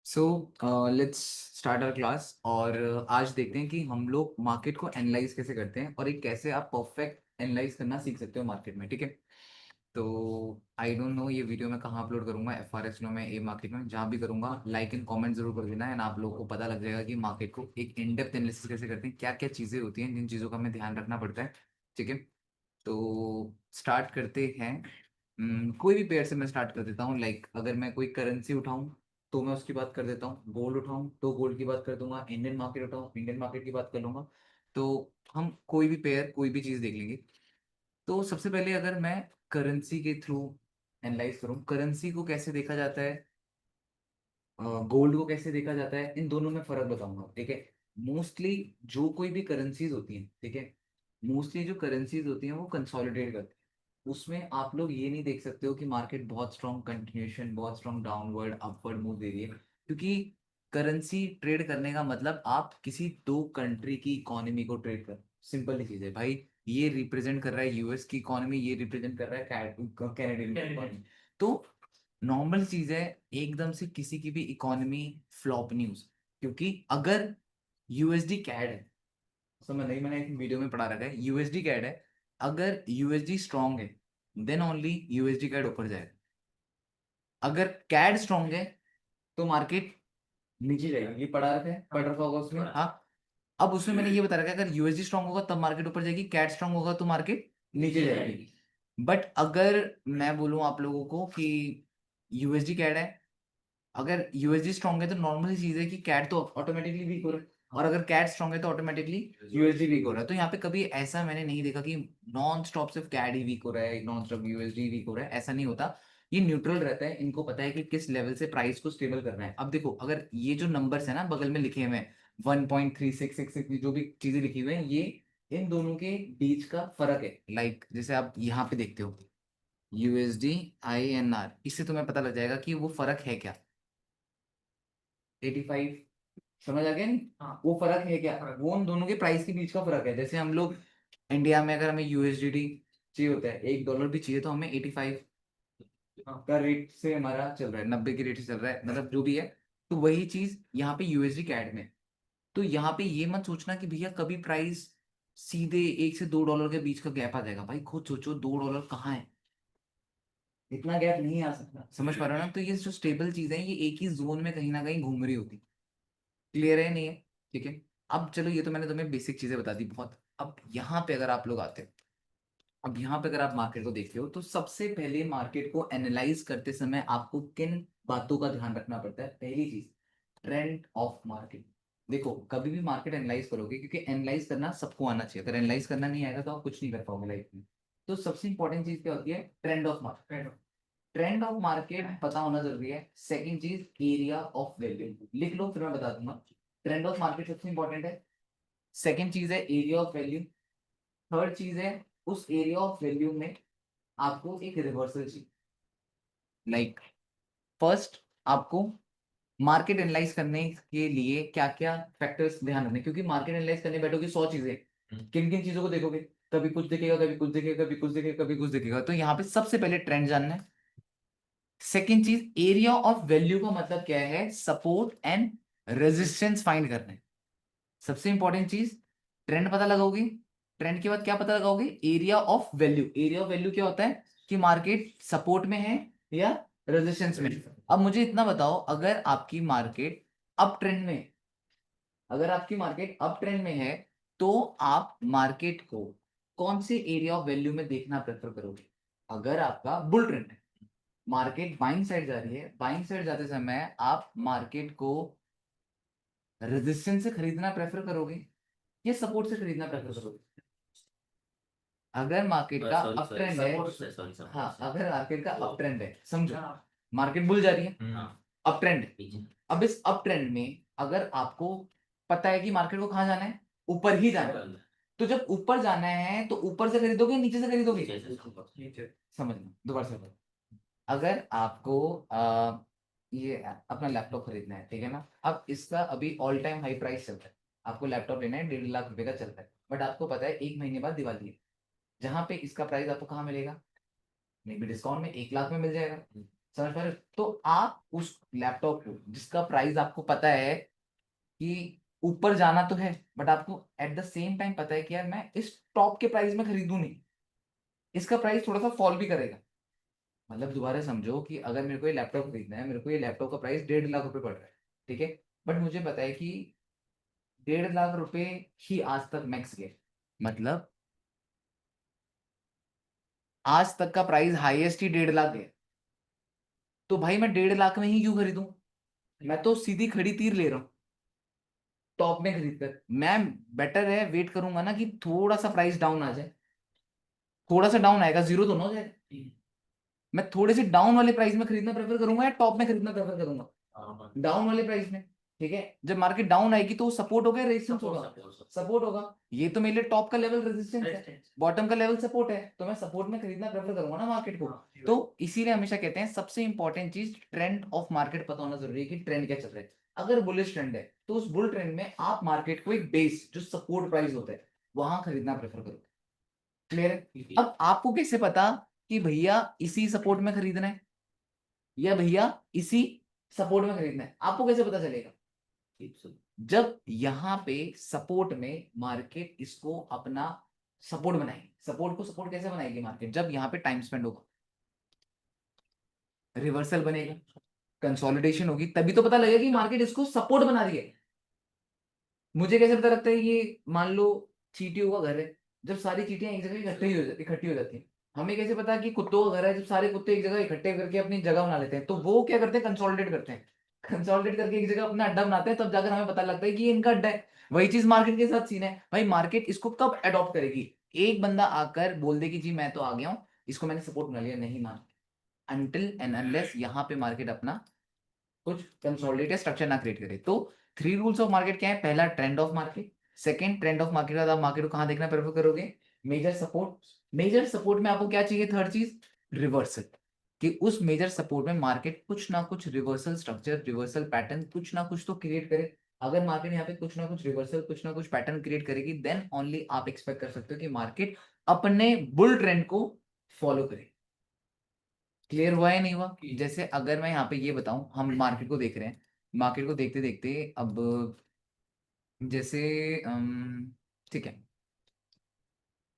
So let's start our class और आज देखते हैं कि हम लोग मार्केट को एनालाइज कैसे करते हैं और एक कैसे आप परफेक्ट एनालाइज करना सीख सकते हो मार्केट में। ठीक है, तो आई डोंट नो ये वीडियो मैं कहाँ अपलोड करूंगा, FRX में, ए मार्केट में, जहाँ भी करूंगा लाइक एंड कमेंट जरूर कर देना एंड आप लोगों को पता लग जाएगा कि मार्केट को एक इन डेप्थ एनालिसिस कैसे करते हैं, क्या क्या चीज़ें होती हैं जिन चीज़ों का हमें ध्यान रखना पड़ता है। ठीक है, तो स्टार्ट करते हैं। कोई भी पेयर से मैं स्टार्ट कर देता हूँ। लाइक अगर मैं कोई करेंसी उठाऊं तो मैं उसकी बात कर देता हूँ, गोल्ड उठाऊं तो गोल्ड की बात कर दूंगा, इंडियन मार्केट उठाऊं इंडियन मार्केट की बात कर लूंगा। तो हम कोई भी पेयर कोई भी चीज़ देख लेंगे। तो सबसे पहले अगर मैं करेंसी के थ्रू एनालाइज करूं, करेंसी को कैसे देखा जाता है, गोल्ड को कैसे देखा जाता है, इन दोनों में फर्क बताऊंगा। ठीक है, मोस्टली जो कोई भी करेंसीज होती हैं, ठीक है, मोस्टली जो करेंसीज होती हैं वो कंसोलिडेट करती हैं। उसमें आप लोग ये नहीं देख सकते हो कि मार्केट बहुत स्ट्रॉन्ग कंटिन्यूएशन, बहुत स्ट्रॉन्ग डाउनवर्ड अपवर्ड मूव दे रही है, क्योंकि करेंसी ट्रेड करने का मतलब आप किसी दो कंट्री की इकोनॉमी को ट्रेड कर। सिंपल सी चीज है भाई, ये रिप्रेजेंट कर रहा है यूएस की इकोनॉमी, ये रिप्रेजेंट कर रहा है कैनेडियन की इकोनॉमी। तो नॉर्मल चीज है एकदम से किसी की भी इकोनॉमी फ्लॉप न्यूज, क्योंकि अगर यूएसडी कैड है, समझ नहीं, मैंने एक वीडियो में पढ़ा रखा है, यूएसडी कैड है, अगर यूएसडी स्ट्रांग है देन ओनली यूएसडी कैड ऊपर जाएगा। अगर कैड स्ट्रांग है तो मार्केट नीचे जाएगी। ये पढ़ा रखा है, पढ़ रखा होगा उसमें, हाँ। अब उसमें मैंने ये बता रखा है अगर यूएसडी स्ट्रांग होगा तब मार्केट ऊपर जाएगी, कैड स्ट्रांग होगा तो मार्केट नीचे जाएगी। बट अगर मैं बोलूं आप लोगों को कि यूएसडी कैड है, अगर यूएसडी स्ट्रांग है तो नॉर्मल चीज है कि कैट तो ऑटोमेटिकली वीक हो रहा है, और अगर कैट स्ट्रांग है तो ऑटोमेटिकली यूएसडी वीक हो रहा है। तो यहाँ पे कभी ऐसा मैंने नहीं देखा कि नॉन स्टॉप सिर्फ कैट ही वीक हो रहा है, नॉन स्टॉप यूएसडी वीक हो रहा है, ऐसा नहीं होता। ये न्यूट्रल रहता है, इनको पता है कि किस लेवल से प्राइस को स्टेबल करना है। अब देखो, अगर ये जो नंबर्स है ना बगल में लिखे हुए हैं 1.3666, जो भी चीजें लिखी हुई हैं, ये इन दोनों के बीच का फर्क है। लाइक जैसे आप यहाँ पे देखते हो यूएसडी INR, इससे तुम्हें पता लग जाएगा कि वो फर्क है क्या, 85। समझ आ गया नहीं, हाँ, वो फर्क है क्या, वो उन दोनों के प्राइस के बीच का फर्क है। जैसे हम लोग इंडिया में अगर हमें USDT चाहिए होता है, $1 भी चाहिए तो हमें 85 का रेट से हमारा चल रहा है, 90 की रेट से चल रहा है, मतलब जो भी है। तो वही चीज यहाँ पे USD कैड में। तो यहाँ पे ये मत सोचना कि भैया कभी प्राइस सीधे $1 से $2 के बीच का गैप आ जाएगा। भाई खुद सोचो, $2 कहाँ है, इतना गैप नहीं आ सकता। समझ पा रहे हो ना? तो ये जो स्टेबल चीज है ये एक ही जोन में कहीं ना कहीं घूम रही होती। क्लियर है नहीं है? ठीक है, अब चलो ये तो मैंने तुम्हें बेसिक चीजें बता दी बहुत। अब यहाँ पे अगर आप लोग आते हो, अब यहाँ पे अगर आप मार्केट को देखते हो तो सबसे पहले मार्केट को एनालाइज करते समय आपको किन बातों का ध्यान रखना पड़ता है? पहली चीज, ट्रेंड ऑफ मार्केट। देखो कभी भी मार्केट एनालाइज करोगे, क्योंकि एनालाइज करना सबको आना चाहिए, अगर एनालाइज करना नहीं आएगा तो आप कुछ नहीं कर पाओगे लाइफ में। तो सबसे इंपॉर्टेंट चीज क्या होती है? Trend of market. Trend of market पता होना जरूरी है। सेकंड चीज, एरिया ऑफ वैल्यू। लिख लो फिर मैं बता दूंगा। ट्रेंड ऑफ मार्केट सबसे इंपॉर्टेंट है। सेकंड चीज है एरिया ऑफ वैल्यू। थर्ड चीज है उस एरिया ऑफ वैल्यू में आपको एक रिवर्सल चाहिए। लाइक फर्स्ट आपको मार्केट एनालाइज करने के लिए क्या क्या फैक्टर्स ध्यान रखने, क्योंकि मार्केट एनालाइज करने बैठोगे 100 चीजें, किन किन चीजों को देखोगे? कभी कुछ दिखेगा, कभी कुछ दिखेगा, कभी कुछ दिखेगा, कभी कुछ दिखेगा। तो यहाँ पे सबसे पहले ट्रेंड जानना है। सेकेंड चीज, एरिया ऑफ वैल्यू का मतलब क्या है? सपोर्ट एंड रेजिस्टेंस फाइंड करना है। सबसे इंपॉर्टेंट चीज, ट्रेंड पता लगाओगे, ट्रेंड के बाद क्या पता लगाओगे? Area of value. Area of value क्या होता है कि मार्केट सपोर्ट में है या रेजिस्टेंस में। अब मुझे इतना बताओ, अगर आपकी मार्केट अप ट्रेंड में है, अगर आपकी मार्केट अप ट्रेंड में है तो आप मार्केट को कौन से एरिया ऑफ वैल्यू में देखना प्रेफर करोगे? अगर आपका बुल ट्रेंड है, मार्केट बाइंग साइड जा रही है, बाइंग साइड जाते समय आप मार्केट को रेजिस्टेंस से खरीदना प्रेफर करोगे या सपोर्ट से खरीदना प्रेफर करोगे? अगर मार्केट का अप ट्रेंड है, हाँ, अगर मार्केट का अप ट्रेंड है, समझो मार्केट बुल जा रही है, अप ट्रेंड है। अब इस अप ट्रेंड में अगर आपको पता है कि मार्केट को कहाँ जाना है, ऊपर ही जाना है, तो जब ऊपर जाना है तो ऊपर से खरीदोगे नीचे से खरीदोगे? नीचे। समझना, दोबारा से। अगर आपको ये अपना लैपटॉप खरीदना है, ठीक है ना, अब इसका अभी ऑल टाइम हाई प्राइस चल रहा है, आपको लैपटॉप लेना है, 1.5 लाख रुपए का चल रहा है, बट आपको पता है 1 महीने बाद दिवाली है, जहां पे इसका प्राइस आपको कहाँ मिलेगा? मे बी डिस्काउंट में 1 लाख में मिल जाएगा। समझ पा रहे हो? तो आप उस लैपटॉप को जिसका प्राइस आपको पता है कि ऊपर जाना तो है, बट आपको एट द सेम टाइम पता है कि यार मैं इस टॉप के प्राइस में खरीदूं नहीं, इसका प्राइस थोड़ा सा फॉल भी करेगा। मतलब दोबारा समझो कि अगर मेरे को ये लैपटॉप खरीदना है, मेरे को ये लैपटॉप का प्राइस 1.5 लाख रुपए पड़ रहा है, ठीक है, बट मुझे पता है कि 1.5 लाख रुपए ही आज तक मैक्स गए, मतलब आज तक का प्राइस हाईएस्ट ही 1.5 लाख है। तो भाई मैं 1.5 लाख में ही क्यों खरीदूं? मैं तो सीधी खड़ी तीर ले रहा हूँ टॉप में खरीद कर। मैं बेटर है वेट करूंगा ना कि थोड़ा सा प्राइस डाउन आ जाए, थोड़ा सा डाउन आएगा, जीरो तो ना हो जाए। मैं थोड़े से डाउन वाले प्राइस में खरीदना प्रेफर करूंगा या टॉप में खरीदना प्रेफर करूंगा? डाउन वाले प्राइस में। ठीक है, जब मार्केट डाउन आएगी तो सपोर्ट होगा, रेजिस्टेंस होगा? सपोर्ट होगा। ये तो मेरे लिए टॉप का लेवल रेजिस्टेंस है, बॉटम का लेवल सपोर्ट है, तो मैं सपोर्ट में खरीदना प्रेफर करूंगा ना मार्केट को। तो इसीलिए हमेशा कहते हैं सबसे इंपॉर्टेंट चीज ट्रेंड ऑफ मार्केट पता होना जरूरी है कि ट्रेंड क्या चल रहा है। अगर बुलिश ट्रेंड है तो उस बुल ट्रेंड में आप मार्केट को एक बेस जो सपोर्ट प्राइस होता है वहां खरीदना प्रेफर करो। क्लियर है? अब आपको कैसे पता कि भैया इसी सपोर्ट में खरीदना है या भैया इसी सपोर्ट में खरीदना है? आपको कैसे पता चलेगा? जब यहाँ पे सपोर्ट में मार्केट इसको अपना सपोर्ट बनाएगी। सपोर्ट को सपोर्ट कैसे बनाएगी मार्केट? जब यहाँ पे टाइम स्पेंड होगा, रिवर्सल बनेगा, कंसोलिडेशन होगी, तभी तो पता लगेगा कि मार्केट इसको सपोर्ट बना रही है। मुझे कैसे पता लगता है? ये मान लो चींटियों का घर है, जब सारी चींटियां एक जगह इकट्ठी हो जाती हैं, हमें कैसे पता कि कुत्तों का घर है? जब सारे कुत्ते एक जगह इकट्ठे करके अपनी जगह बना लेते हैं, तो वो क्या करते हैं? कंसोलिडेट करते हैं, कंसोलिडेट करके एक जगह अपना अड्डा बनाते हैं, तब जाकर हमें पता लगता है कि ये इनका अड्डा है। वही चीज मार्केट के साथ सीन है भाई। मार्केट इसको कब अडॉप्ट करेगी? एक बंदा आकर बोल दे कि जी मैं तो आ गया हूँ, इसको मैंने सपोर्ट बना लिया। नहीं मान, अनटिल एंड अनलेस यहाँ पे मार्केट अपना कुछ कंसोलिडेटेड स्ट्रक्चर ना क्रिएट करे। तो 3 रूल्स ऑफ मार्केट क्या है? पहला, trend of market. Second, trend of market के बाद आप मार्केट को कहां देखना प्रेफर करोगे? Major support. मेजर सपोर्ट में आपको क्या चाहिए? थर्ड चीज, रिवर्सल। कि उस मेजर सपोर्ट में मार्केट कुछ ना कुछ रिवर्सल स्ट्रक्चर, रिवर्सल पैटर्न कुछ ना कुछ तो क्रिएट करे। अगर मार्केट यहाँ पे कुछ ना कुछ रिवर्सल, कुछ ना कुछ पैटर्न क्रिएट करेगी, देन ओनली आप एक्सपेक्ट कर सकते हो कि मार्केट अपने बुल ट्रेंड को फॉलो करे। क्लियर हुआ या नहीं हुआ? जैसे अगर मैं यहाँ पे ये बताऊं, हम मार्केट को देख रहे हैं, मार्केट को देखते देखते अब जैसे ठीक है,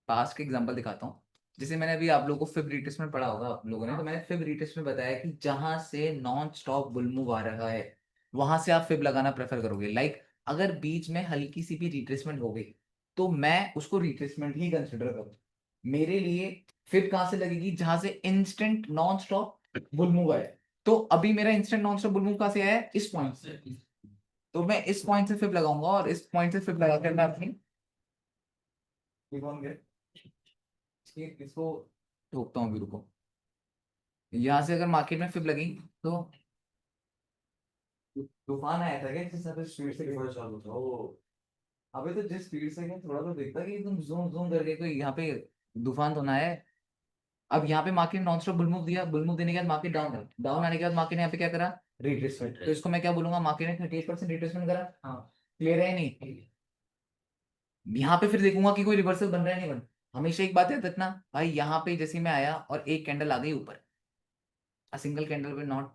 पास्ट के एग्जांपल दिखाता हूँ। जैसे मैंने अभी आप लोगों को फिब रिट्रेसमेंट पढ़ा होगा आप लोगों ने, तो मैंने फिब रिट्रेसमेंट बताया कि जहां से नॉन स्टॉप बुल मूव आ रहा है वहां से आप फिब लगाना प्रेफर करोगे। लाइक अगर बीच में हल्की सी भी रिट्रेसमेंट हो गई तो मैं उसको रिट्रेसमेंट ही कंसिडर करूँ। मेरे लिए फिब कहां से लगेगी? जहां से instant non stop bull move आया। तो अभी मेरा instant non stop bull move कहां से आया है? इस पॉइंट से। तो मैं इस पॉइंट से फिब लगाऊंगा और इस पॉइंट से फिब लगाकर मैं अपनी इसको रोकता हूँ, रुको। यहाँ से अगर मार्केट में फिब लगी तो तूफान आया था क्या? जिस हिसाब से स्पीड से रिवर्स चालू था वो, अबे तो जिस स्पीड से मैं थोड़ा तो देखता कि एकदम जूम जूम करके कोई यहाँ पे तूफान तो ना है। अब यहाँ पे market non stop bull move दिया, बुल मूव देने के बाद मार्केट डाउन है, डाउन आने के बाद मार्केट ने यहाँ पे क्या करा? रिट्रेसमेंट। तो इसको मैं क्या बोलूंगा? मार्केट ने 38% रिट्रेसमेंट करा। हाँ, क्लियर है नहीं? यहाँ पे फिर देखूंगा कि कोई रिवर्सल बन रहा है नहीं बन रहा। हमेशा एक बात याद रखना भाई, यहाँ पे जैसे मैं आया और एक कैंडल आ गई ऊपर, a single candle will not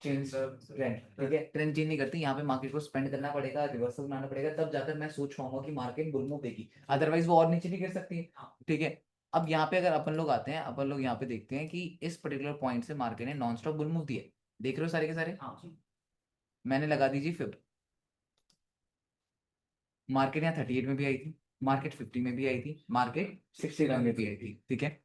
change trend. ठीक है, ट्रेंड चेंज नहीं करती। यहाँ पे मार्केट को स्पेंड करना पड़ेगा, रिवर्सल बनाना पड़ेगा, तब जाकर मैं सोच पाऊंगा कि मार्केट बुल मूव देगी, अदरवाइज वो और नीचे भी गिर सकती है। ठीक है, अब यहाँ पे अगर अपन लोग आते हैं, अपन लोग यहाँ पे देखते हैं कि इस पर्टिकुलर पॉइंट से मार्केट ने नॉन स्टॉप बुल मूव दिया। देख रहे हो सारे के सारे? मैंने लगा दीजिए फिर, मार्केट यहाँ 38 में भी आई थी, मार्केट 50 में भी आई थी, मार्केट 61 में भी आई थी। ठीक है,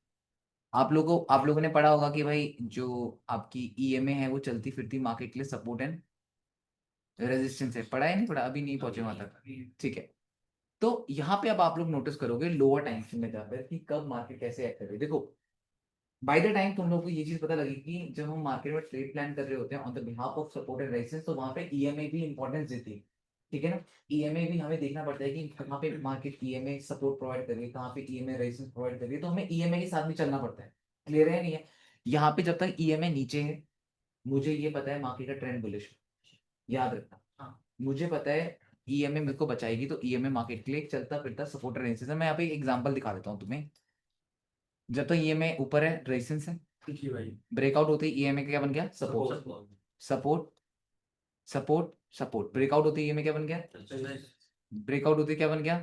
आप लोगों ने पढ़ा होगा कि भाई जो आपकी ईएमए है वो चलती फिरती मार्केट के लिए सपोर्ट एंड रेजिस्टेंस है। पढ़ा है नहीं पढ़ा? अभी नहीं पहुंचे वहां तक। ठीक है, तो यहाँ पे अब आप लोग नोटिस करोगे लोअर टाइम फ्रेम में जाकर कि कब मार्केट कैसे एक्ट कर रही है। देखो, बाय द टाइम तुम लोग को ये चीज पता लगी कि जब हम मार्केट में ट्रेड प्लान कर रहे होते हैं on the behalf of support and resistance, तो वहां पे ईएमए भी इंपॉर्टेंस देती है। ठीक है ना? ईएमए भी हमें देखना पड़ता है कि कहाँ पे मार्केट ईएमए सपोर्ट प्रोवाइड कर रही है, कहाँ पे ईएमए रेजिस्टेंस प्रोवाइड कर रही है, तो हमें ईएमए के साथ भी चलना पड़ता है। क्लियर है नहीं है? यहाँ पे जब तक ईएमए नीचे है, मुझे ये पता है मार्केट का ट्रेंड बुलिश, याद रखना। हाँ, मुझे पता है ईएमए मेरे को बचाएगी, तो ईएमए मार्केट के लिए एक चलता फिरता सपोर्टर रेजिस्टेंस है। मैं यहाँ पे एक एग्जांपल दिखा देता हूँ तुम्हें। जब तक ईएमए ऊपर है, रेजिस्टेंस है, ब्रेकआउट होते ही ईएमए क्या बन गया? Support. Support support support. Breakout होते ही ईएमए क्या बन गया? ब्रेकआउट होते ही क्या बन गया?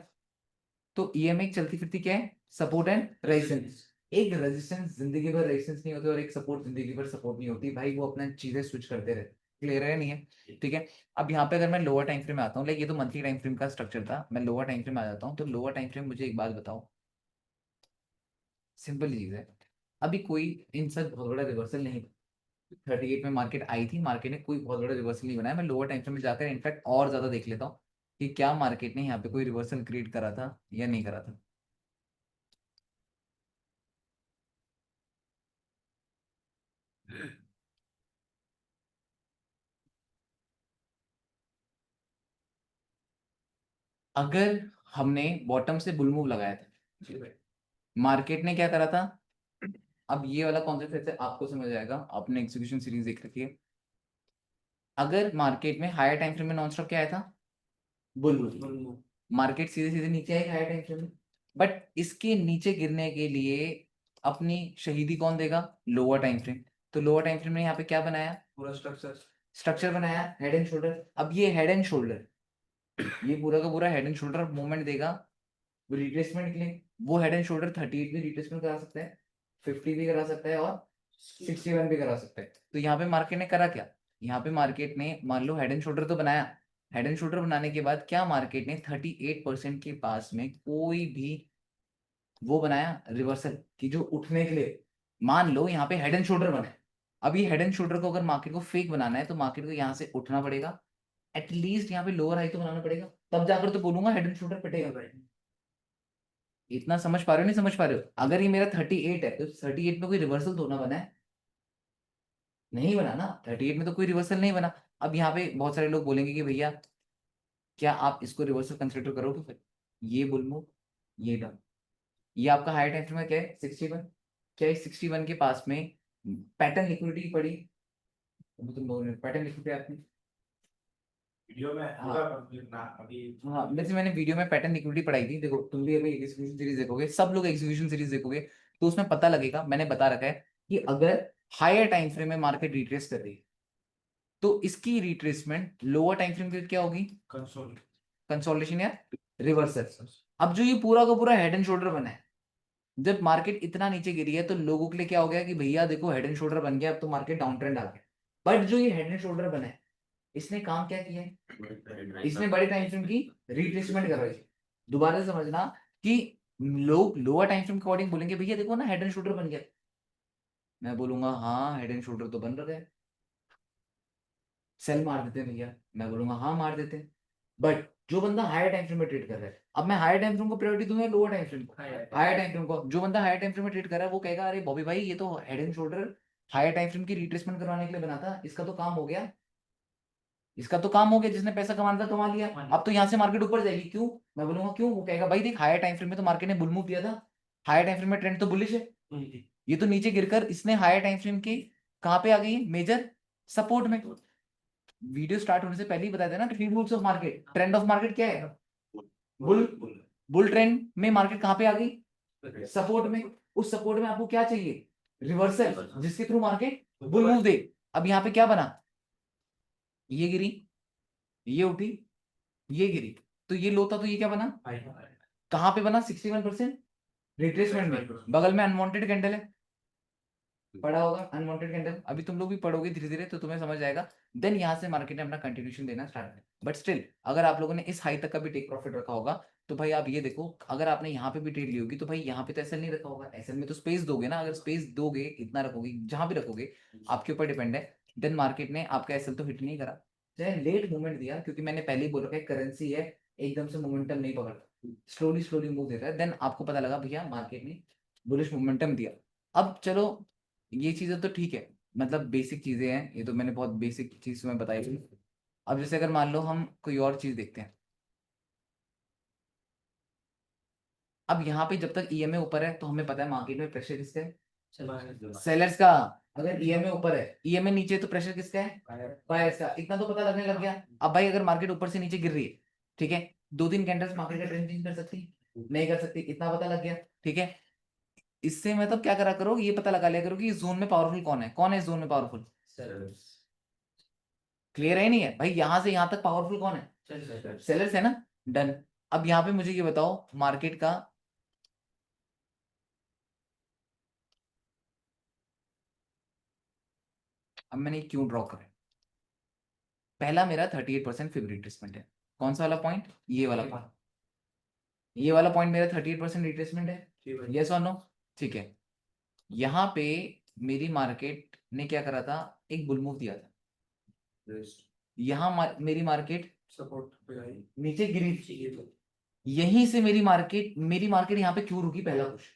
तो ईएमए चलती फिरती क्या है? Support and resistance. एक रेजिस्टेंस जिंदगी भर रेजिस्टेंस नहीं होती और एक सपोर्ट जिंदगी भर सपोर्ट नहीं होती भाई, वो अपना चीजें स्विच करते रहते। क्लियर है नहीं है? ठीक है। अब यहाँ पे अगर मैं लोअर टाइम फ्रेम में आता हूँ, लाइक ये तो मंथली टाइम फ्रेम का स्ट्रक्चर था, मैं लोअर टाइम फ्रेम में आ जाता हूँ। तो लोअर टाइम फ्रेम मुझे एक बात बताओ, सिंपल चीज है, अभी कोई इन सब बहुत बड़ा रिवर्सल नहीं। 38 में मार्केट आई थी, मार्केट ने कोई बहुत बड़ा रिवर्सल नहीं बनाया। मैं लोअर टाइम फ्रेम में जाकर इनफैक्ट और ज्यादा देख लेता हूँ कि क्या मार्केट ने यहाँ पे कोई रिवर्सल क्रिएट करा था या नहीं करा था। अगर हमने बॉटम से बुल मूव लगाया था, मार्केट ने क्या करा था? अब ये वाला कॉन्सेप्ट फिर से आपको समझ आएगा, आपने एग्जीक्यूशन सीरीज देख रखी है। अगर मार्केट में हायर टाइम फ्रेम में नॉन स्टॉप क्या आया था? Bull move. मार्केट सीधे सीधे नीचे आई हायर टाइम फ्रेम में, बट इसके नीचे गिरने के लिए अपनी शहीदी कौन देगा? Lower time frame. तो लोअर टाइम फ्रेम ने यहाँ पे क्या बनाया? पूरा स्ट्रक्चर बनाया, हेड एंड शोल्डर। अब ये हेड एंड शोल्डर, ये पूरा का पूरा हेड एंड शोल्डर मूवमेंट देगा रिट्रेसमेंट के लिए। वो हेड एंड शोल्डर 38 भी रिट्रेसमेंट करा सकता है, 50 भी करा सकता है और 61 भी करा सकता है। तो यहाँ पे मार्केट ने करा क्या? यहाँ पे मार्केट ने मान लो हेड एंड शोल्डर तो बनाया, हेड एंड शोल्डर बनाने के बाद क्या मार्केट ने 38% के पास में कोई भी वो बनाया रिवर्सल की जो उठने के लिए? मान लो यहाँ पे हेड एंड शोल्डर बना है। अब ये हेड एंड शोल्डर को अगर मार्केट को फेक बनाना है तो मार्केट को यहाँ से उठना पड़ेगा, एटलीस्ट यहाँ पे लोअर हाई तो बनाना पड़ेगा, तब जाकर तो बोलूंगा हेड एंड शोल्डर पिटेगा भाई। इतना समझ पा रहे हो नहीं समझ पा रहे हो? अगर ये मेरा 38 है तो 38 में कोई रिवर्सल तो ना बना है, नहीं बना ना, 38 में तो कोई रिवर्सल नहीं बना। अब यहाँ पे बहुत सारे लोग बोलेंगे कि भैया क्या आप इसको रिवर्सल कंसिडर करोगे फिर? ये बुल मूव, ये डाउन, ये आपका हाई टाइम फ्रेम में क्या है? 61। क्या इस 61 के पास में पैटर्न लिक्विडिटी पड़ी? अभी तुम बोल रहे पैटर्न लिक्विडिटी आपने वीडियो में हाँ वैसे मैंने वीडियो में पैटर्न लिक्विडिटी पढ़ाई थी। देखो तुम भी अभी एग्जीक्यूशन सीरीज देखोगे, सब लोग एग्जीक्यूशन सीरीज देखोगे, तो उसमें पता लगेगा, मैंने बता रखा है कि अगर हायर टाइम फ्रेम में मार्केट रिट्रेस कर रही है तो इसकी रिट्रेसमेंट लोअर टाइम फ्रेम के क्या होगी? कंसोलिडेशन या रिवर्सल। अब जो ये पूरा का पूरा हेड एंड शोल्डर बना है, जब मार्केट इतना नीचे गिरी है तो लोगों के लिए क्या हो गया कि भैया देखो हेड एंड शोल्डर बन गया, अब तो मार्केट डाउन ट्रेंड आ गया। बट जो ये हेड एंड शोल्डर बना है, इसने काम क्या किया है? इसने बड़े टाइम फ्रेम की रिट्रेसमेंट करवाई। दोबारा से समझना कि लोग लोअर टाइम फ्रेम के अकॉर्डिंग बोलेंगे भैया देखो ना हेड एंड शोल्डर बन गया, मैं बोलूंगा हाँ हेड एंड शोल्डर तो बन रहा है, सेल मार देते हैं भैया, मैं बोलूंगा हाँ मार देते हैं। बट जो बंदा हायर टाइम फ्रेम में ट्रेड कर रहा है, अब मैं हायर टाइम फ्रेम को प्रायोरिटी दूंगा लोअर टाइम फ्रेम को? हायर टाइम फ्रेम को। जो बंदा हायर टाइम फ्रेम में ट्रेड कर रहा है वो कहेगा अरे बॉबी भाई ये तो head and shoulder higher time frame की रिट्रेसमेंट करवाने के लिए बना था, इसका तो काम हो गया, इसका तो काम हो गया, जिसने पैसा कमाना था कमा लिया, अब तो यहाँ से मार्केट ऊपर जाएगी। क्यों? मैं बोलूंगा क्यों? वो कहेगा भाई देख हायर टाइम फ्रेम में तो मार्केट ने बुल मूव दिया था, हायर टाइम फ्रेम में ट्रेंड तो बुलिश है, ये तो नीचे गिरकर इसने हायर टाइम फ्रेम की कहाँ पे आ गई? मेजर सपोर्ट में। वीडियो स्टार्ट होने से पहले ही बताया था ना, three rules of market, trend of market क्या है? बुल। बुल ट्रेंड में मार्केट कहाँ पे आ गई? सपोर्ट में। उस सपोर्ट में आपको क्या चाहिए? रिवर्सल, जिसके थ्रू मार्केट बुल मूव दे। अब यहाँ पे क्या बना? ये गिरी, ये उठी, ये गिरी, तो ये लो था तो ये क्या बना? कहाँ पे बना? 61% रिट्रेसमेंट में, बगल में अनवांटेड कैंडल है, पढ़ा होगा अनवांटेड कैंडल, अभी तुम लोग भी पढ़ोगे धीरे धीरे तो तुम्हें समझ आएगा। देन यहाँ से मार्केट ने अपना कंटिन्यूशन देना स्टार्ट किया। बट स्टिल अगर आप लोगों ने इस हाई तक का भी टेक प्रॉफिट रखा होगा तो भाई आप ये देखो, अगर आपने यहाँ पे भी ट्रेड ली होगी तो भाई यहाँ पे तो एसएल नहीं रखा होगा, एसएल में तो स्पेस दोगे ना, अगर स्पेस दोगे इतना रखोगे, जहां भी रखोगे आपके ऊपर डिपेंड है। देन मार्केट ने आपका एसएल तो हिट नहीं करा, चाहे लेट मूवमेंट दिया, क्योंकि मैंने पहले ही बोल रखा है करेंसी है, एकदम से मोमेंटम नहीं पकड़ता, स्लोली स्लोली मूव देता है। देन आपको पता लगा भैया मार्केट ने बुलिश मोमेंटम दिया। अब चलो ये चीजें तो ठीक है, मतलब बेसिक चीजें हैं, ये तो मैंने बहुत बेसिक चीज तुम्हें बताई थी। अब जैसे अगर मान लो हम कोई और चीज देखते हैं, अब यहाँ पे जब तक ईएमए ऊपर है तो हमें पता है मार्केट में प्रेशर किसका है? सेलर्स का। अगर ईएमए ऊपर है, ईएमए नीचे है, तो प्रेशर किसका है? बायर्स का। इतना तो पता लगने लग गया। अब भाई अगर मार्केट ऊपर से नीचे गिर रही है, ठीक है, दो तीन कैंडल्स मार्केट का ट्रेंड चेंज कर सकती है? नहीं कर सकती, इतना पता लग गया, ठीक है। इससे मतलब क्या करा करो, ये पता लगा लिया करो कि इस जोन में पावरफुल कौन है इस जोन में पावरफुल। क्लियर है नहीं है भाई, यहां से यहां तक पावरफुल कौन है, सेलर्स है ना। डन। अब यहाँ पे मुझे ये बताओ मार्केट का, अब मैंने क्यों ड्रॉ करा, पहला मेरा 38% फिब रिट्रेसमेंट है, कौन सा वाला पॉइंट, ये वाला पॉइंट, ये वाला पॉइंट मेरा 38% रिट्रेसमेंट है, यस और नो। ठीक है, यहाँ पे मेरी मार्केट ने क्या करा था, एक बुल मूव दिया था, यहाँ मेरी मार्केट सपोर्ट पे आई, नीचे गिरी थी, यहीं से मेरी मार्केट यहाँ पे क्यों रुकी, पहला क्वेश्चन,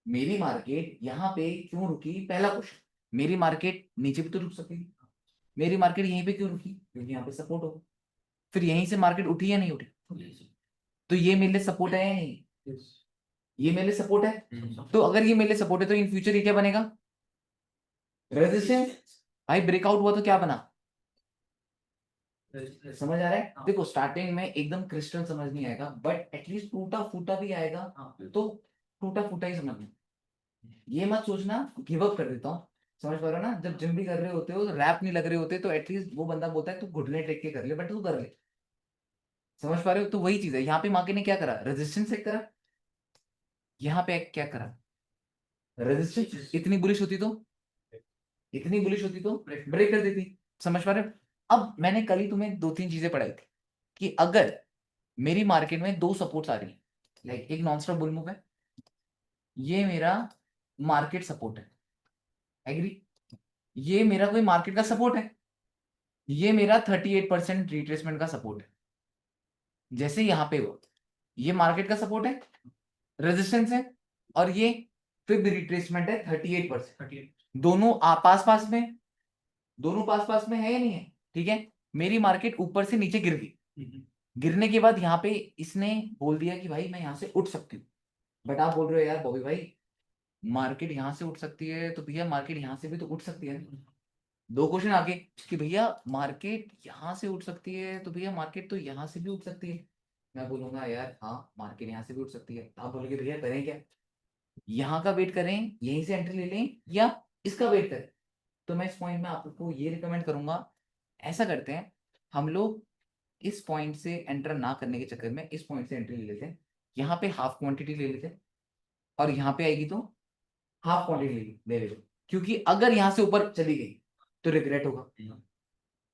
मेरी मार्केट यहाँ पे क्यों रुकी, पहला क्वेश्चन, मेरी मार्केट नीचे भी तो रुक सकती थी, मेरी मार्केट यहीं पे क्यों रुकी, क्योंकि यहाँ पे सपोर्ट हो, फिर यहीं से मार्केट उठी या नहीं उठी, तो ये मेरे लिए सपोर्ट है या नहीं, ये मेरे लिए सपोर्ट है, तो अगर ये मेरे लिए सपोर्ट है तो इन फ्यूचर ये क्या बनेगा, रेजिस्टेंस। भाई ब्रेकआउट हुआ तो क्या बना, समझ आ रहा है, देखो स्टार्टिंग में एकदम क्रिस्टल समझ नहीं आएगा, बट एटलीस्ट टूटा फूटा भी आएगा, तो टूटा फूटा ही समझना, ये मत सोचना गिव अप कर देता हूँ, समझ पा रहे हो ना, जब जिम भी कर रहे होते हो, रैप नहीं लग रहे होते, तो एटलीस्ट वो बंदा बोलता है तू घुटने टेक के कर ले, बट तू कर ले, समझ पा रहे हो, तो वही चीज है, यहाँ पे मार्केट ने क्या करा, रेजिस्टेंस चेक करा, यहाँ पे क्या करा, रेजिस्टेंस, इतनी बुलिश होती तो ब्रेक कर देती, समझ पा रहे हो। अब मैंने कल ही तुम्हें दो तीन चीजें पढ़ाई थी कि अगर मेरी मार्केट में दो सपोर्ट्स आ रही है, लाइक एक नॉन स्टॉप बुल मूव है, ये मेरा मार्केट सपोर्ट है, एग्री, ये मेरा कोई मार्केट का सपोर्ट है, ये मेरा 38% रिट्रेसमेंट का सपोर्ट है, जैसे यहाँ पे वो, ये मार्केट का सपोर्ट है, रेजिस्टेंस है, और ये फिर रिट्रेसमेंट है 38%, दोनों पास पास में, दोनों पास पास में है या नहीं है, ठीक है, मेरी मार्केट ऊपर से नीचे गिर गई, गिरने के बाद यहाँ पे इसने बोल दिया कि भाई मैं यहाँ से उठ सकती हूँ, बट आप बोल रहे हो यार बॉबी भाई मार्केट यहाँ से उठ सकती है तो भैया मार्केट यहाँ से भी तो उठ सकती है, दो क्वेश्चन आगे कि भैया मार्केट यहाँ से उठ सकती है तो भैया मार्केट तो यहाँ से भी उठ सकती है, मैं बोलूंगा यार हाँ मार्केट यहाँ से भी उठ सकती है, आप बोलोगे भैया करें क्या, यहाँ का वेट करें, यहीं से एंट्री ले लें, या इसका वेट करें, तो मैं इस पॉइंट में आपको ये रिकमेंड करूंगा, ऐसा करते हैं हम लोग, इस पॉइंट से एंटर ना करने के चक्कर में इस पॉइंट से एंट्री ले लेते हैं, यहाँ पे हाफ क्वांटिटी ले लेते हैं, और यहाँ पे आएगी तो हाफ क्वांटिटी ले लेते, क्योंकि अगर यहाँ से ऊपर चली गई तो रिग्रेट होगा,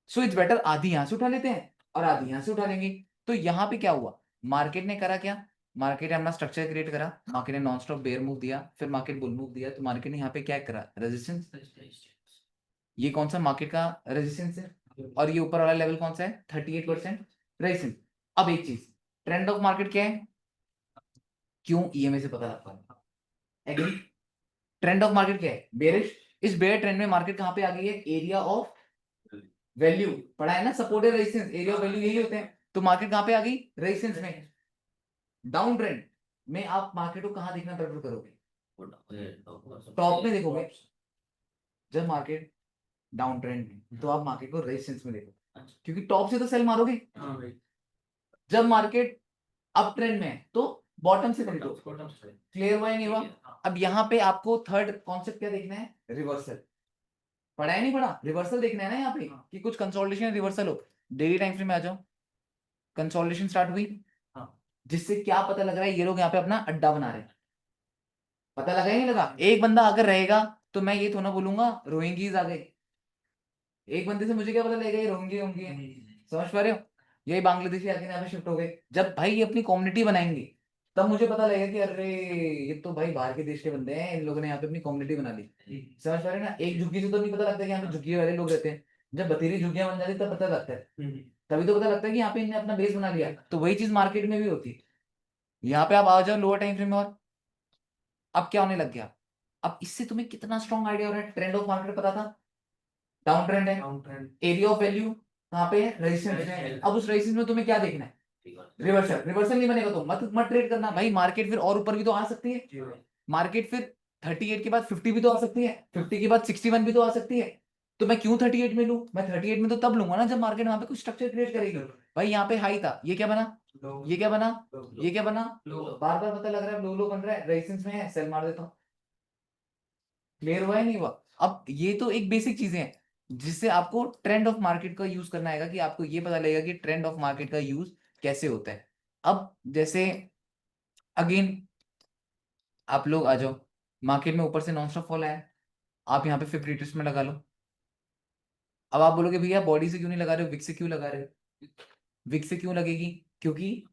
सो इट्स बेटर आधी यहाँ से उठा लेते हैं और आधी यहाँ से उठा लेंगे। तो यहाँ पे क्या हुआ, मार्केट ने करा क्या, मार्केट ने अपना स्ट्रक्चर क्रिएट करा, मार्केट ने नॉन स्टॉप बेयर मूव दिया, फिर मार्केट बुल मूव दिया, तो मार्केट ने यहाँ पे क्या करा, रेजिस्टेंस, ये कौन सा मार्केट का रेजिस्टेंस है, और ये ऊपर वाला लेवल कौन सा है, 38% रेजिस्टेंस। अब एक चीज, ट्रेंड ऑफ मार्केट क्या है, क्यों ईएमए से पता लगता है, एग्री, ट्रेंड ऑफ मार्केट क्या है, बेरिश, इस बेयर ट्रेंड में मार्केट कहाँ पे आ गई है, एरिया ऑफ वैल्यू, पढ़ा है ना, सपोर्ट है रेजिस्टेंस, एरिया ऑफ वैल्यू यही होते हैं, तो मार्केट कहाँ पे आ गई, रेजिस्टेंस में, डाउन ट्रेंड में आप मार्केट को कहाँ देखना प्रेफर करोगे, टॉप में देखोगे, जब मार्केट डाउन ट्रेंड में तो आप मार्केट को रेजिस्टेंस में देखो, क्योंकि टॉप से तो सेल मारोगे, जब मार्केट अप ट्रेंड में है तो बॉटम से खरीदो, क्लियर हुआ नहीं हुआ। अब यहाँ पे आपको थर्ड कॉन्सेप्ट क्या देखना है, रिवर्सल, पढ़ा है नहीं पढ़ा, रिवर्सल देखना है ना यहाँ पे कि कुछ कंसोलिडेशन रिवर्सल हो, डेली टाइम फ्रेम में आ जाओ, कंसोलिडेशन स्टार्ट हुई, जिससे क्या पता लग रहा है, ये लोग यहाँ पे अपना अड्डा बना रहे हैं, पता लगा ही नहीं लगा, एक बंदा अगर रहेगा तो मैं ये तो ना बोलूंगा रोहिंगीज आ गए, एक बंदे से मुझे क्या पता लगेगा ये रोहिंगे होंगे, समझ पा रहे हो, यही बांग्लादेशी आके यहाँ पे शिफ्ट हो गए, जब भाई ये अपनी कम्युनिटी बनाएंगे तब मुझे पता लगेगा कि अरे ये तो भाई बाहर के देश के बंदे हैं, इन लोगों ने यहाँ पे अपनी कम्युनिटी बना ली, समझ पा रहे हो ना, एक झुग्गी से तो नहीं पता लगता कि यहाँ पे झुग्गी वाले लोग रहते हैं, जब बतेरी झुग्गियां बन जाती तब पता लगता है, तभी तो पता लगता है कि यहाँ पे इन्हें अपना बेस बना लिया, तो वही चीज मार्केट में भी होती है, यहाँ पे आप आ जाओ लोअर टाइम फ्रेम में, और अब क्या होने लग गया, अब इससे तुम्हें कितना स्ट्रॉन्ग आइडिया हो रहा है, ट्रेंड ऑफ मार्केट पता था, डाउन ट्रेंड है, एरिया ऑफ वैल्यू कहाँ पे है, रेजिस्टेंस है, अब उस रेजिस्टेंस में तुम्हें क्या देखना है, रिवर्सल, रिवर्सल नहीं बनेगा तो मत मत ट्रेड करना भाई, मार्केट फिर और ऊपर भी तो आ सकती है, मार्केट फिर 38 के बाद 50 भी तो आ सकती है, 50 के बाद 61 भी तो आ सकती है, तो मैं क्यों 38 में लूं, मैं 38 में तो तब लूंगा ना जब मार्केट वहां पे कुछ स्ट्रक्चर क्रिएट करेगी, भाई यहाँ पे हाई था, ये क्या बना ये क्या बना, ये क्या बना, बार बार पता लग रहा है लो लो बन रहा है, रेजिस्टेंस में है, सेल मार देता हूँ। क्लियर हुआ है नहीं हुआ? अब ये तो एक बेसिक चीजें हैं जिससे आपको ट्रेंड ऑफ मार्केट का यूज करना आएगा, कि आपको ये पता लगेगा कि ट्रेंड ऑफ मार्केट का यूज कैसे होता है। अब जैसे अगेन आप लोग आ जाओ, मार्केट में ऊपर से नॉन स्टॉप फॉल आया, आप यहाँ पे फिफ्टी रिट्रेस में लगा लो। अब आप बोलोगे भैया बॉडी से क्यों नहीं लगा रहे हो, विक से क्यों लगा रहे हो? विक से क्यों लगेगी? क्योंकि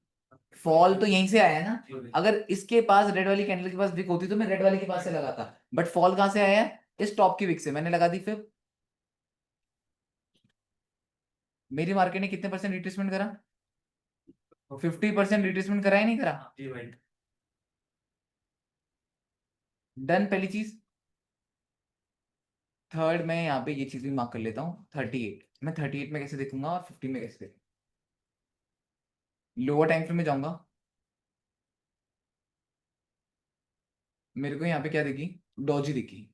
फॉल तो यहीं से आया है ना। अगर इसके पास रेड वाली कैंडल के पास विक होती तो मैं रेड वाली के पास से लगाता, बट फॉल कहां से आया है? इस टॉप की विक से मैंने लगा दी। फिर मेरी मार्केट ने कितने परसेंट रिट्रेसमेंट करा? 50% रिट्रेसमेंट करा ही नहीं करा? डन, पहली चीज। थर्ड, मैं यहाँ पे ये चीज भी मार्क कर लेता हूँ, 38। मैं 38 में कैसे देखूंगा और 50 में कैसे देखूंगा? लोअर टाइम फ्रेम में जाऊंगा, मेरे को यहाँ पे क्या दिखी? डॉजी दिखी।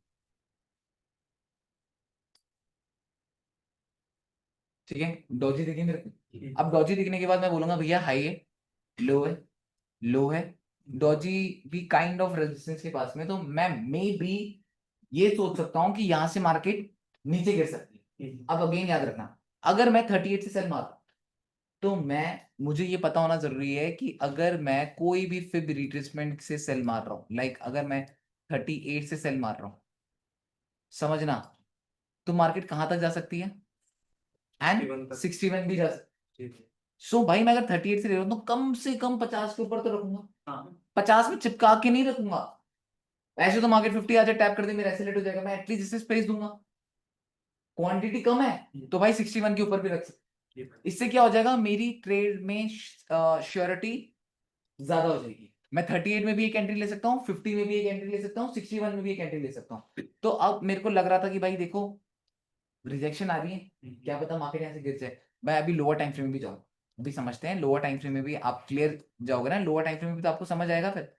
ठीक है, डॉजी दिखी मेरे को। अब डॉजी दिखने के बाद मैं बोलूंगा भैया हाई है, लो है, लो है, डॉजी भी काइंड ऑफ रेजिस्टेंस के पास में, तो मैं मे बी ये सोच सकता हूँ कि यहाँ से मार्केट नीचे गिर सकती है। अब अगेन याद रखना, अगर मैं 38 से सेल मार, तो मैं, मुझे ये पता होना जरूरी है कि अगर मैं कोई भी फिब रिट्रेसमेंट से सेल मार रहा हूं, लाइक अगर मैं 38 से सेल मार रहा हूं, समझना, तो मार्केट कहां तक जा सकती है? एंड 61 भी जा सकती है। सो भाई मैं अगर 38 से ले रहा हूं तो कम से कम 50 के ऊपर तो रखूंगा। 50 में चिपका के नहीं रखूंगा। ऐसे तो मार्केट 50 आ जाए, टैप कर दे, मेरा एसएल हो जाएगा, मैं एटलीस्ट इससे स्पेस दूंगा। क्वांटिटी कम है तो भाई 61 के ऊपर भी रख सकते। इससे क्या हो जाएगा, मेरी ट्रेड में श्योरिटी ज्यादा हो जाएगी। मैं 38 में भी एक एंट्री ले सकता हूँ, 50 में भी एक एंट्री ले सकता हूँ, 61 में भी एक एंट्री ले सकता हूँ। तो अब मेरे को लग रहा था कि भाई देखो रिजेक्शन आ रही है, क्या पता मार्केट यहाँ से गिर जाए, मैं अभी लोअर टाइम फ्रेम में भी जाऊँ। अभी समझते हैं, लोअर टाइम फ्रेम में भी आप क्लियर जाओगे ना, लोअर टाइम फ्रेम में भी तो आपको समझ आएगा फिर।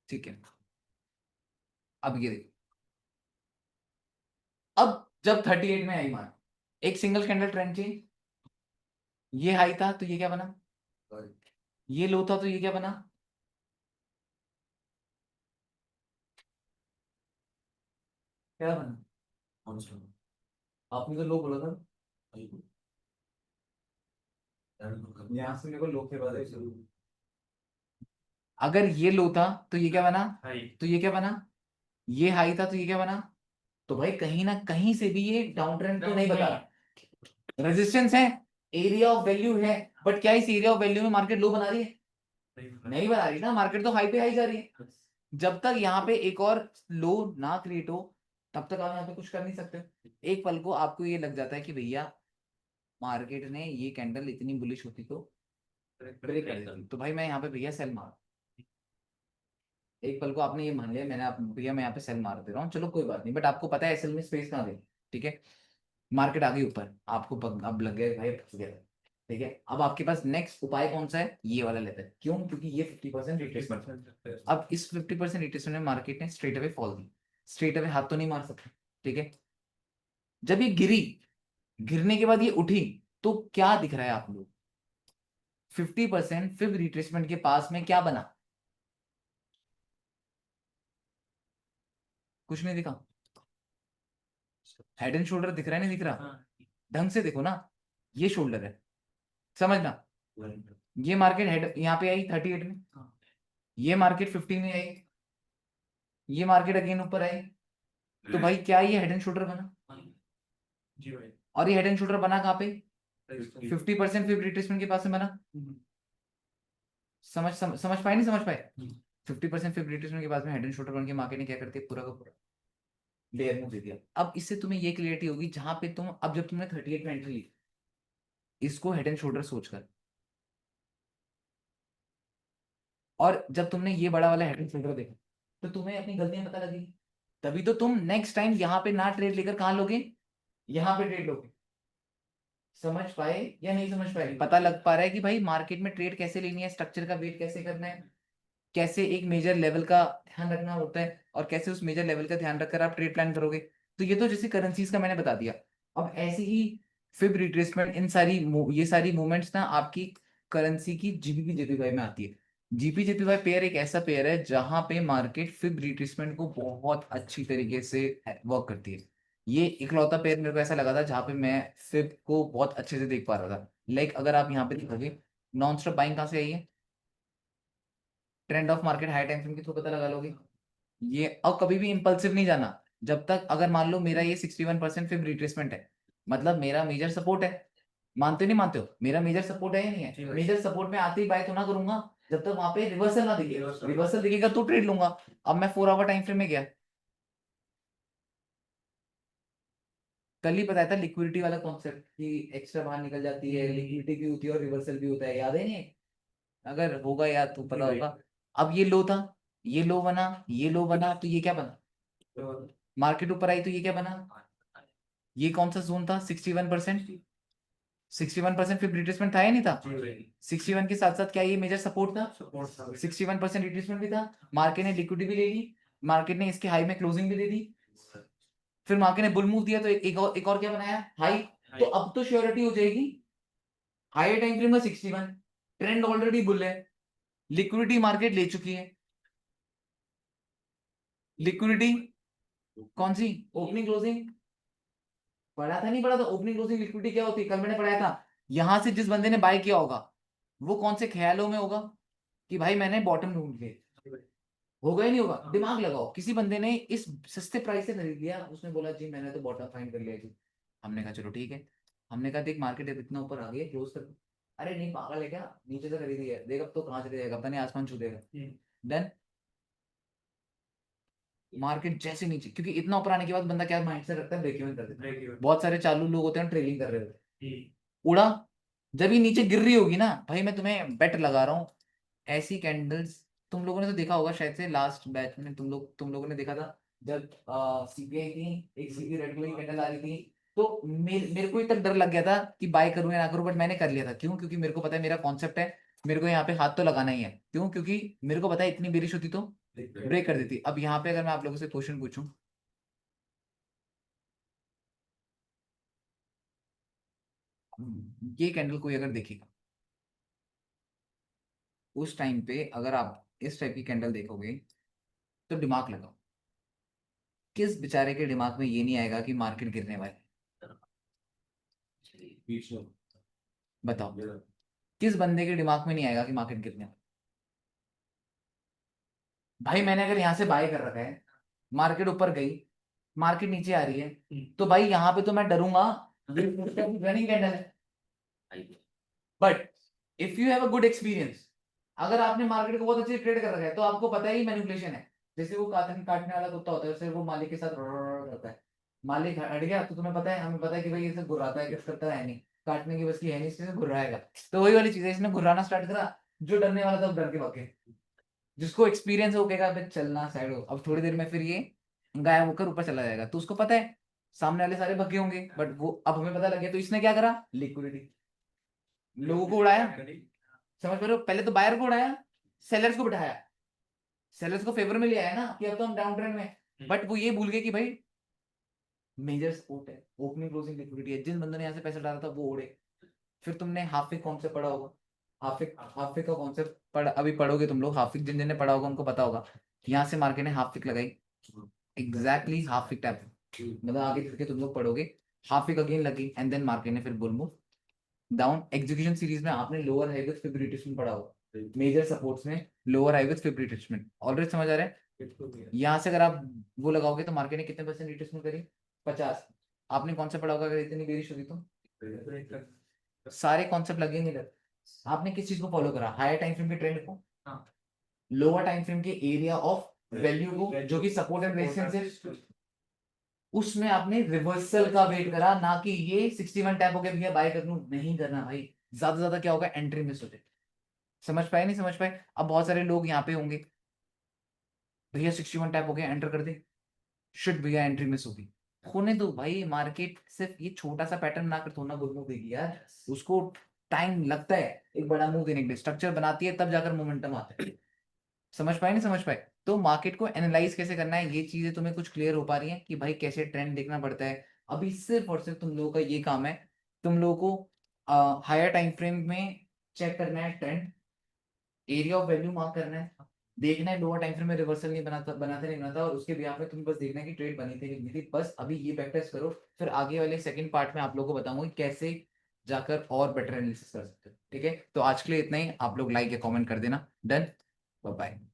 ठीक है, अब ये देखो, अब जब 38 में आई मान, एक सिंगल कैंडल ट्रेंड चेंज, ये हाई था तो ये क्या बना, ये लो था तो ये क्या बना, क्या बना? आपने तो लो बोला था, यहाँ से मेरे को लो के बाद ऐसे अगर ये लो था तो ये क्या बना, तो ये क्या बना, ये हाई था तो ये क्या बना, तो भाई कहीं ना कहीं से भी ये डाउन ट्रेंड तो नहीं बता रहा। रेजिस्टेंस है, एरिया ऑफ वैल्यू है, बट क्या इस एरिया ऑफ वैल्यू में मार्केट लो बना रही है? नहीं बना रही ना, मार्केट तो हाई पे हाई जा रही है। जब तक यहाँ पे एक और लो ना क्रिएट हो, तब तक आप यहाँ पे कुछ कर नहीं सकते। एक पल को आपको ये लग जाता है कि भैया मार्केट ने ये कैंडल इतनी बुलिश होती तो ब्रेक कर देती, तो भाई मैं यहाँ पे भैया सेल मार, एक पल को आपने ये मान लिया, मैंने आप भैया मैं यहाँ पे सेल मार दे रहा हूँ, चलो कोई बात नहीं, बट आपको पता है एसएल में स्पेस कहाँ दे। ठीक है, मार्केट आ गई ऊपर, आपको अब लग गया भाई फंस गया। ठीक है, अब आपके पास नेक्स्ट उपाय कौन सा है, ये वाला लेते हैं, क्यों? क्योंकि ये 50% रिट्रेसमेंट, अब इस 50% रिट्रेसमेंट में मार्केट ने स्ट्रेट अवे फॉल दी, स्ट्रेट अवे हाथ तो नहीं मार सकते। ठीक है, जब ये गिरी, गिरने के बाद ये उठी, तो क्या दिख रहा है आप लोग? 50% फिर रिट्रेसमेंट के पास में क्या बना? कुछ नहीं दिखा। हेड एंड शोल्डर दिख रहा है, नहीं दिख रहा? ढंग से देखो ना, ये शोल्डर है, समझना। ये मार्केट हेड यहाँ पे आई 38 में, ये मार्केट 50 में आई, ये मार्केट अगेन ऊपर आई, तो भाई क्या ये हेड एंड शोल्डर बना? और ये हेड एंड शोल्डर बना कहाँ पे? 50% फिर रिट्रेसमेंट के पास में बना। समझ पाए, नहीं समझ पाए? 50% फिर रिट्रेसमेंट के पास में हेड एंड शोल्डर बन के मार्केट ने क्या करती है, पूरा का पूरा लेयर मूव दे दिया। अब इससे तुम्हें ये क्लियरिटी होगी, जहां पे तुम, अब जब तुमने 38 में एंट्री ली, इसको हेड एंड शोल्डर सोचकर, और जब तुमने ये बड़ा वाला हेड एंड शोल्डर देखा, तो तुम्हें अपनी गलतियां पता लगी, तभी तो तुम नेक्स्ट टाइम यहाँ पे ना ट्रेड लेकर कहाँ लोगे, यहाँ पे ट्रेड लोगे। समझ पाए या नहीं समझ पाए? पता लग पा रहा है कि भाई मार्केट में ट्रेड कैसे लेनी है, स्ट्रक्चर का वेट कैसे करना है? कैसे एक मेजर लेवल का ध्यान रखना होता है और कैसे उस मेजर लेवल का ध्यान रखकर आप ट्रेड प्लान करोगे। तो ये तो जैसे करेंसीज का मैंने बता दिया। अब ऐसे ही फिब रिट्रेसमेंट, इन सारी ये सारी मूवमेंट्स ना आपकी करेंसी की जीबीपी जेपीवाई में आती है। जीपी जेपीवाई पेयर एक ऐसा पेयर है जहां पे मार्केट फिब रिट्रेसमेंट को बहुत अच्छी तरीके से वर्क करती है। ये इकलौता पेयर मेरे को ऐसा लगा था जहां पे मैं फिब को बहुत अच्छे से देख पा रहा था। लाइक अगर आप यहाँ पे देखोगे, नॉन स्टॉप बाइंग कहाँ से आई है, trend of market high time frame के थ्रू पता लगा लोगे। ये अब कभी भी इंपल्सिव नहीं जाना। जब तक अगर मान लो मेरा ये 61% फिर रिट्रेसमेंट है, मतलब मेरा मेजर सपोर्ट है। मानते हो नहीं मानते हो, मेरा मेजर सपोर्ट है या नहीं है? मेजर सपोर्ट में आते ही बाय तो ना करूंगा जब तक वहां पे रिवर्सल ना दिखे। रिवर्सल दिखेगा तो ट्रेड लूंगा। अब मैं 4 आवर टाइम फ्रेम में गया, कल ही बताया था लिक्विडिटी वाला कॉन्सेप्ट कि एक्स्ट्रा बाहर निकल जाती है, लिक्विडिटी भी होती है और रिवर्सल भी होता है, याद है नहीं? अगर होगा याद तो पता होगा। अब ये लो था, ये लो बना, ये लो बना, तो ये क्या बना? मार्केट ऊपर आई तो ये क्या बना? ये कौन सा जोन था? 61%। 61% फिर रिट्रेसमेंट था या नहीं था? 61 के साथ साथ क्या ये मेजर सपोर्ट था? 61% रिट्रेसमेंट भी था। मार्केट ने लिक्विडिटी भी ले ली, मार्केट ने इसके हाई में क्लोजिंग भी दे दी, फिर मार्केट ने बुल मूव दिया तो एक और क्या बनाया? हाई। तो अब तो श्योरिटी हो जाएगी हायर टाइम फ्रेम में 61, ट्रेंड ऑलरेडी बुल है, लिक्विडिटी मार्केट ले चुकी है। लिक्विडिटी कौन सी? ओपनिंग क्लोजिंग पढ़ा था, नहीं पढ़ा था? ओपनिंग क्लोजिंग लिक्विडिटी क्या होती है, कल मैंने पढ़ाया था। यहां से जिस बंदे ने बाय किया होगा वो कौन से ख्यालों में होगा कि भाई मैंने बॉटम ढूंढ लिए। होगा ही नहीं होगा? दिमाग लगाओ, किसी बंदे ने इस सस्ते प्राइस से खरीद लिया, उसने बोला जी मैंने तो बॉटम फाइंड कर लिया जी। हमने कहा चलो ठीक है। हमने कहा देख मार्केट अब इतना ऊपर आ गई है, क्लोज कर। अरे नहीं पागल है क्या, नीचे से खरीदी है, देख अब तो कहाँ चले जाएगा, पता नहीं आसमान छू देगा। देन मार्केट जैसे नीचे, क्योंकि इतना ऊपर आने के बाद बंदा क्या माइंड से रखता है, ब्रेक इवन कर देता है। बहुत सारे चालू लोग होते हैं ट्रेडिंग कर रहे होते हैं, उड़ा। जब ये नीचे गिर रही होगी ना भाई, मैं तुम्हें बेट लगा रहा हूँ ऐसी कैंडल्स। तुम लोगों ने तो देखा होगा शायद से, लास्ट बैच में तुम लोगों ने देखा था जब सीपीआई थी, एक सीपी रेड कलर की कैंडल आ रही थी। तो मेरे को ही तक डर लग गया था कि बाय करूं या ना करूं, बट मैंने कर लिया था। क्यों? क्योंकि मेरे को पता है मेरा कॉन्सेप्ट है, मेरे को यहाँ पे हाथ तो लगाना ही है। क्यों? क्योंकि मेरे को पता है इतनी बेरिश होती तो ब्रेक कर देती। अब यहाँ पे अगर मैं आप लोगों से क्वेश्चन पूछूं, ये कैंडल कोई अगर देखेगा उस टाइम पे, अगर आप इस टाइप की कैंडल देखोगे तो दिमाग लगाओ, किस बेचारे के दिमाग में ये नहीं आएगा कि मार्केट गिरने वाली है? बताओ, किस बंदे के दिमाग में नहीं आएगा कि मार्केट गिरने वाली है? भाई मैंने अगर यहाँ से बाय कर रखा है, मार्केट ऊपर गई, मार्केट नीचे आ रही है, तो भाई यहाँ पे तो मैं डरूंगा, रनिंग कैंडल है। But if you have a good experience, अगर आपने मार्केट को बहुत अच्छे से ट्रेड कर रखा है तो आपको पता ही मैनिपुलेशन है। जैसे वो काटने वाला कुत्ता होता है, वैसे वो मालिक के साथ करता है। मालिक हट गया तो तुम्हें पता है, हमें पता है कि भाई इसे घुराता है, कुछ करता है नहीं, काटने की बस की है नहीं, इससे घुराएगा। तो वही वाली चीज है, इसने घुराना स्टार्ट करा, जो डरने वाला था वो डर के भागे। जिसको एक्सपीरियंस हो गया भाई चलना साइड हो, अब थोड़ी देर में फिर ये गायब होकर ऊपर चला जाएगा, तो उसको पता है सामने वाले सारे भगे होंगे, बट वो अब हमें पता लग गया, तो इसने क्या करा? लिक्विडिटी, लोगों को उड़ाया। समझ पा रहे हो? पहले तो बायर को उड़ाया, सेलर्स को बिठाया, सेलर्स को फेवर में ले आया ना कि अब तो हम डाउन ट्रेंड में। बट वो ये भूल गए कि भाई मेजर सपोर्ट है, ओपनिंग क्लोजिंग लिक्विडिटी है, जिन बंदों ने यहाँ से पैसा डाला था वो उड़े। फिर तुमने हाफिक कॉन्सेप्ट पढ़ा होगा, हाफिक का कॉन्सेप्ट अभी पढ़ोगे तुम लोग, हाफिक जिन जिन ने पढ़ा होगा उनको पता होगा। यहाँ से मार्केट ने हाफिक लगाई, एग्जैक्टली हाफिक टाइप, मतलब आगे करके तुम लोग पढ़ोगे, हाफिक अगेन लगी एंड देन मार्केट ने फिर bull move down. Execution series में आपने lower high with fib retracement पढ़ा होगा, मेजर सपोर्ट्स में lower high with fib retracement already समझ आ रहा है। यहाँ से अगर आप वो लगाओगे तो मार्केट ने कितने परसेंट रिट्रेसमेंट करी? 50। आपने कौन सा पढ़ा होगा अगर इतनी बेरिश होगी तो? सारे कॉन्सेप्ट लगेंगे इधर। आपने किस चीज को फॉलो करा? हायर टाइम फ्रेम के ट्रेंड को, लोअर टाइम फ्रेम के एरिया ऑफ वैल्यू को जो कि सपोर्ट एंड रेजिस्टेंस है, उसमें आपने रिवर्सल का वेट करा, ना कि ये 61 टैप हो गया भैया बाय कर लूं, नहीं करना भाई। ज्यादा से ज्यादा क्या होगा? एंट्री मिस हो जाए। समझ पाए नहीं समझ पाए? अब बहुत सारे लोग यहाँ पे होंगे, भैया 61 टैप हो गया एंटर कर दे, शिट भैया एंट्री मिस होगी। होने दो भाई, मार्केट सिर्फ ये छोटा सा पैटर्न बनाकर थोड़ा गुड मूव देगी यार, उसको टाइम लगता है एक बड़ा मूव देने के लिए, स्ट्रक्चर बनाती है तब जाकर मोमेंटम आता है। समझ पाए नहीं समझ पाए? तो मार्केट को एनालाइज कैसे करना है, ये चीजें तुम्हें कुछ क्लियर हो पा रही हैं कि भाई कैसे ट्रेंड देखना पड़ता है? अभी सिर्फ और सिर्फ तुम लोगों का ये काम है, तुम लोगों को हायर टाइम फ्रेम में चेक करना है trend, area of value mark करना है, देखना है लोअर टाइम फ्रेम में रिवर्सल नहीं बनाते नहीं बनाता, और उसके बिहाफ में तुम्हें बस देखना है कि ट्रेड बनी थी कि नहीं थी। बस अभी ये बैक टेस्ट करो, फिर आगे वाले सेकंड पार्ट में आप लोगों को बताऊंगा कि कैसे जाकर और बेटर एनालिसिस कर सकते हो। ठीक है, तो आज के लिए इतना ही। आप लोग लाइक या कमेंट कर देना। Done, bye bye.